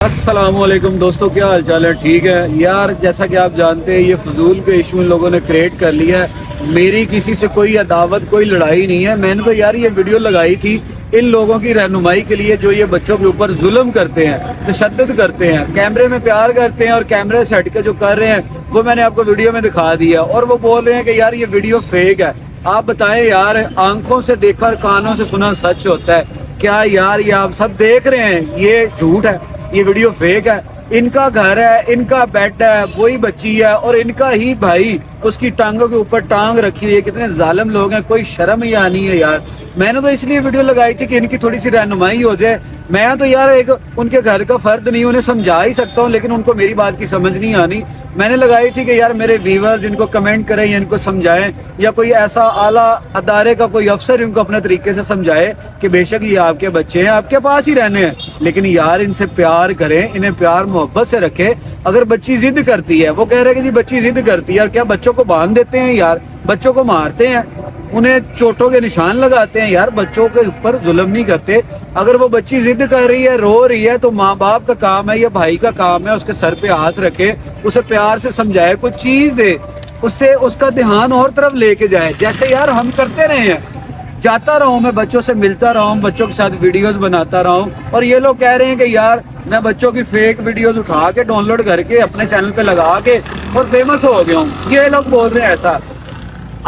अस्सलाम वालेकुम दोस्तों, क्या हाल चाल है? ठीक है यार, जैसा कि आप जानते हैं ये फजूल के इशू इन लोगों ने क्रिएट कर लिया है। मेरी किसी से कोई अदावत कोई लड़ाई नहीं है। मैंने तो यार ये वीडियो लगाई थी इन लोगों की रहनुमाई के लिए जो ये बच्चों के ऊपर जुल्म करते हैं, तशद्दुद करते हैं, कैमरे में प्यार करते हैं और कैमरे से हट के जो कर रहे हैं वो मैंने आपको वीडियो में दिखा दिया। और वो बोल रहे हैं कि यार ये वीडियो फेक है। आप बताएं यार, आंखों से देखा और कानों से सुना सच होता है क्या? यार ये आप सब देख रहे हैं, ये झूठ है, ये वीडियो फेक है। इनका घर है, इनका बेड है, वही बच्ची है और इनका ही भाई उसकी टांगों के ऊपर टांग रखी हुई है। कितने जालिम लोग हैं, कोई शर्म ही आनी है यार। मैंने तो इसलिए वीडियो लगाई थी कि इनकी थोड़ी सी रहनुमाई हो जाए। मैं तो यार एक उनके घर का फर्द नहीं, उन्हें समझा ही सकता हूँ, लेकिन उनको मेरी बात की समझ नहीं आनी। मैंने लगाई थी कि यार मेरे व्यूअर्स इनको कमेंट करें या इनको समझाएं, या कोई ऐसा आला अदारे का कोई अफसर इनको अपने तरीके से समझाए कि बेशक ये आपके बच्चे हैं, आपके पास ही रहने हैं, लेकिन यार इनसे प्यार करें, इन्हें प्यार मोहब्बत से रखें। अगर बच्ची जिद करती है, वो कह रहे हैं कि जी बच्ची जिद करती है, यार क्या बच्चों को बांध देते हैं यार? बच्चों को मारते हैं, उन्हें चोटों के निशान लगाते हैं यार? बच्चों के ऊपर जुल्म नहीं करते। अगर वो बच्ची जिद कर रही है, रो रही है, तो माँ बाप का काम है या भाई का काम है उसके सर पे हाथ रखे, उसे प्यार से समझाए, कुछ चीज दे, उससे उसका ध्यान और तरफ लेके जाए, जैसे यार हम करते रहे हैं। जाता रहा हूँ मैं, बच्चों से मिलता रहा हूँ, बच्चों के साथ वीडियोस बनाता रहा हूँ, और ये लोग कह रहे हैं कि यार मैं बच्चों की फेक वीडियोस उठा के डाउनलोड करके अपने चैनल पे लगा के और फेमस हो गया हूँ। ये लोग बोल रहे हैं ऐसा।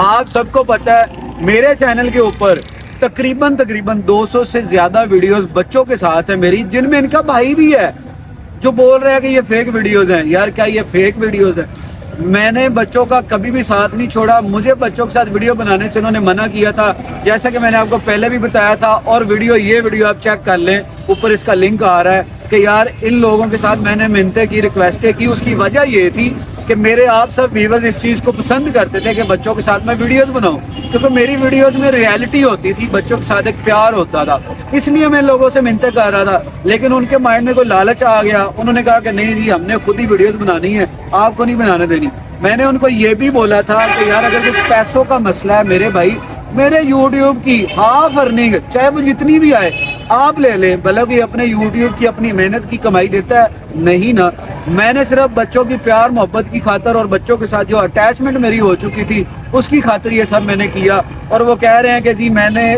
आप सबको पता है मेरे चैनल के ऊपर तकरीबन 200 से ज्यादा वीडियोस बच्चों के साथ है मेरी, जिनमें इनका भाई भी है, जो बोल रहा है कि ये फेक वीडियोस हैं। यार क्या ये फेक वीडियोस हैं? मैंने बच्चों का कभी भी साथ नहीं छोड़ा। मुझे बच्चों के साथ वीडियो बनाने से उन्होंने मना किया था, जैसा कि मैंने आपको पहले भी बताया था। और ये वीडियो आप चेक कर लें, ऊपर इसका लिंक आ रहा है कि यार इन लोगों के साथ मैंने मिन्नतें की, रिक्वेस्टें की। उसकी वजह ये थी कि मेरे आप सब व्यूअर्स इस चीज़ को पसंद करते थे कि बच्चों के साथ मैं वीडियोस बनाऊं, क्योंकि मेरी वीडियोस में रियलिटी होती थी, बच्चों के साथ एक प्यार होता था। इसलिए मैं लोगों से मिन्नतें कर रहा था, लेकिन उनके माइंड में कोई लालच आ गया। उन्होंने कहा कि नहीं जी, हमने खुद ही वीडियोस बनानी है, आपको नहीं बनाने देनी। मैंने उनको ये भी बोला था कि यार अगर कोई पैसों का मसला है मेरे भाई, मेरे यूट्यूब की हाफ अर्निंग चाहे वो जितनी भी आए आप ले लें, भले कि अपने यूट्यूब की अपनी मेहनत की कमाई देता है नहीं ना। मैंने सिर्फ बच्चों की प्यार मोहब्बत की खातर और बच्चों के साथ जो अटैचमेंट मेरी हो चुकी थी उसकी खातिर ये सब मैंने किया। और वो कह रहे हैं कि जी मैंने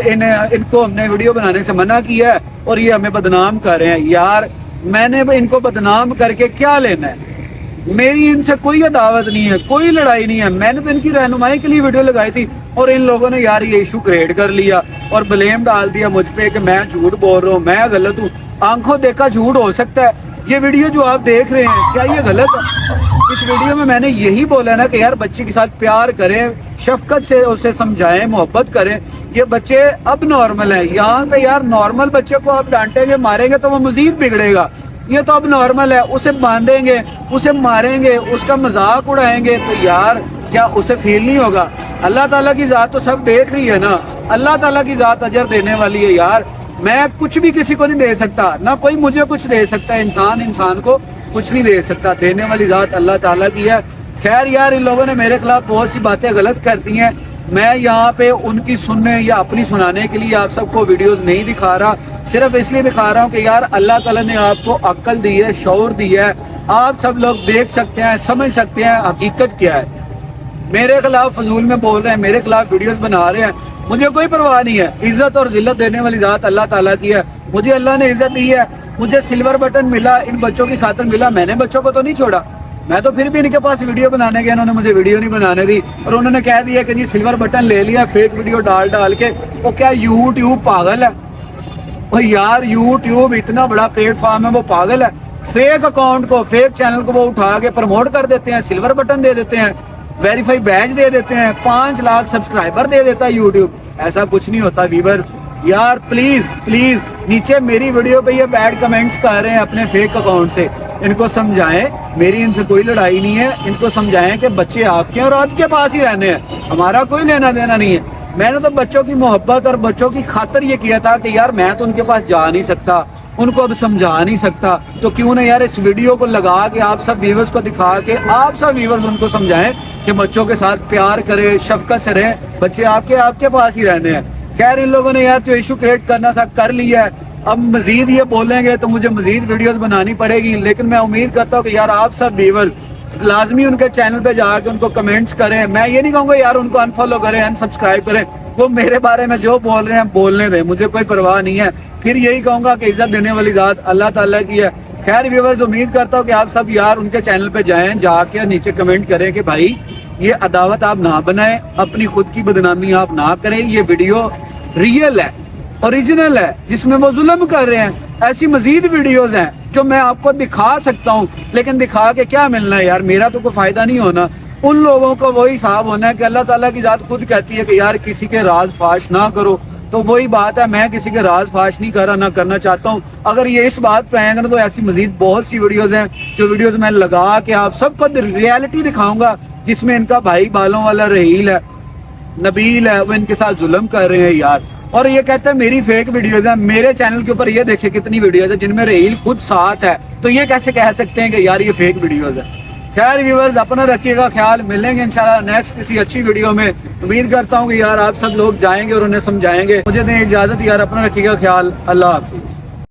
इनको हमने वीडियो बनाने से मना किया है और ये हमें बदनाम कर रहे हैं। यार मैंने इनको बदनाम करके क्या लेना है? मेरी इनसे कोई अदावत नहीं है, कोई लड़ाई नहीं है। मैंने तो इनकी रहनुमाई के लिए वीडियो लगाई थी और इन लोगों ने यार ये इशू क्रिएट कर लिया और ब्लेम डाल दिया मुझ पे कि मैं झूठ बोल रहा हूँ, मैं गलत हूँ। आंखों देखा झूठ हो सकता है। ये वीडियो जो आप देख रहे हैं क्या ये गलत है? इस वीडियो में मैंने यही बोला ना कि यार बच्चे के साथ प्यार करें, शफकत से उसे समझाएं, मोहब्बत करें। ये बच्चे अब नॉर्मल है। यहाँ पे यार नॉर्मल बच्चे को आप डांटेंगे मारेंगे तो वो मजीद बिगड़ेगा। ये तो अब नॉर्मल है, उसे बांधेंगे, उसे मारेंगे, उसका मजाक उड़ाएंगे तो यार क्या उसे फील नहीं होगा? अल्लाह ताला की जात तो सब देख रही है ना। अल्लाह ताला की जात अजर देने वाली है यार। मैं कुछ भी किसी को नहीं दे सकता, ना कोई मुझे कुछ दे सकता है। इंसान को कुछ नहीं दे सकता, देने वाली जात अल्लाह ताला की है। खैर यार, इन लोगों ने मेरे खिलाफ बहुत सी बातें गलत कर दी हैं। मैं यहाँ पे उनकी सुनने या अपनी सुनाने के लिए आप सबको वीडियोस नहीं दिखा रहा, सिर्फ इसलिए दिखा रहा हूँ कि यार अल्लाह ताला ने आपको अक्ल दी है, शऊर दी है। आप सब लोग देख सकते हैं, समझ सकते हैं हकीकत क्या है। मेरे खिलाफ फजूल में बोल रहे हैं, मेरे खिलाफ वीडियोस बना रहे हैं, मुझे कोई परवाह नहीं है। इज्जत और जिल्लत देने वाली जात अल्लाह ताला की है। मुझे अल्लाह ने इज्जत दी है, मुझे सिल्वर बटन मिला, इन बच्चों की खातिर मिला। मैंने बच्चों को तो नहीं छोड़ा। मैं तो फिर भी इनके पास वीडियो बनाने गया, इन्होंने मुझे वीडियो नहीं बनाने दी और उन्होंने कह दिया कि जी सिल्वर बटन ले लिया फेक वीडियो डाल के। वो क्या यूट्यूब पागल है? वो यार यूट्यूब इतना बड़ा प्लेटफॉर्म है, वो पागल है? फेक अकाउंट को, फेक चैनल को वो उठा के प्रमोट कर देते हैं, सिल्वर बटन दे देते हैं, वेरीफाई बैच दे देते हैं, 5 लाख सब्सक्राइबर दे देता है यूट्यूब। ऐसा कुछ नहीं होता व्यूअर। यार प्लीज नीचे मेरी वीडियो पे ये बैड कमेंट्स कर रहे हैं अपने फेक अकाउंट से, इनको समझाएं। मेरी इनसे कोई लड़ाई नहीं है। इनको समझाएं कि बच्चे आपके और आपके पास ही रहने हैं, हमारा कोई लेना देना नहीं है। मैंने तो बच्चों की मोहब्बत और बच्चों की खातिर ये किया था कि यार मैं तो उनके पास जा नहीं सकता, उनको अब समझा नहीं सकता, तो क्यों ना यार इस वीडियो को लगा के आप सब व्यूअर्स को दिखा के आप सब व्यूअर्स उनको समझाएं कि बच्चों के साथ प्यार करें, शफकत से रहें, बच्चे आपके पास ही रहने हैं। खैर इन लोगों ने यार जो इशू क्रिएट करना था कर लिया है। اب مزید یہ بولیں گے تو مجھے مزید ویڈیوز بنانی پڑے گی، لیکن میں امید کرتا ہوں کہ یار آپ سب ویورز لازمی ان کے چینل پہ جا کے ان کو کمنٹس کریں. میں یہ نہیں کہوں گا یار ان کو انفالو کریں، ان سبسکرائب کریں، وہ میرے بارے میں جو بول رہے ہیں بولنے دیں، مجھے کوئی پرواہ نہیں ہے. پھر یہی کہوں گا کہ عزت دینے والی ذات اللہ تعالیٰ کی ہے. خیر ویورز، امید کرتا ہوں کہ آپ سب یار ان کے چینل پہ جائیں، جا کے نیچے کمنٹ کریں کہ بھائی یہ عداوت آپ نہ بنائیں، اپنی خود کی بدنامی آپ نہ کریں، یہ ویڈیو ریئل ہے، اوریجنل ہے، جس میں وہ ظلم کر رہے ہیں. ایسی مزید ویڈیوز ہیں جو میں آپ کو دکھا سکتا ہوں، لیکن دکھا کے کیا ملنا ہے یار، میرا تو کوئی فائدہ نہیں ہونا. ان لوگوں کو وہی حساب ہونا ہے کہ اللہ تعالیٰ کی ذات خود کہتی ہے کہ یار کسی کے راز فاش نہ کرو. تو وہی بات ہے، میں کسی کے راز فاش نہیں کر رہا، نہ کرنا چاہتا ہوں. اگر یہ اس بات پہ آئیں گے تو ایسی مزید بہت سی ویڈیوز ہیں جو ویڈیوز میں لگا کے آپ سب کو ریالٹی دکھاؤں گا، جس میں ان کا بھائی بالوں والا رحیل ہے، نبیل ہے، وہ ان کے ساتھ ظلم کر رہے ہیں یار. اور یہ کہتے ہیں میری فیک ویڈیوز ہیں. میرے چینل کے اوپر یہ دیکھیں کتنی ویڈیوز ہیں جن میں رحیل خود ساتھ ہے، تو یہ کیسے کہہ سکتے ہیں کہ یار یہ فیک ویڈیوز ہیں. خیر ویورز، اپنا رکھیے گا خیال، ملیں گے انشاءاللہ نیکسٹ کسی اچھی ویڈیو میں. امید کرتا ہوں کہ یار آپ سب لوگ جائیں گے اور انہیں سمجھائیں گے. مجھے دیں اجازت یار، اپنا رکھیے گا خیال، اللہ حافظ.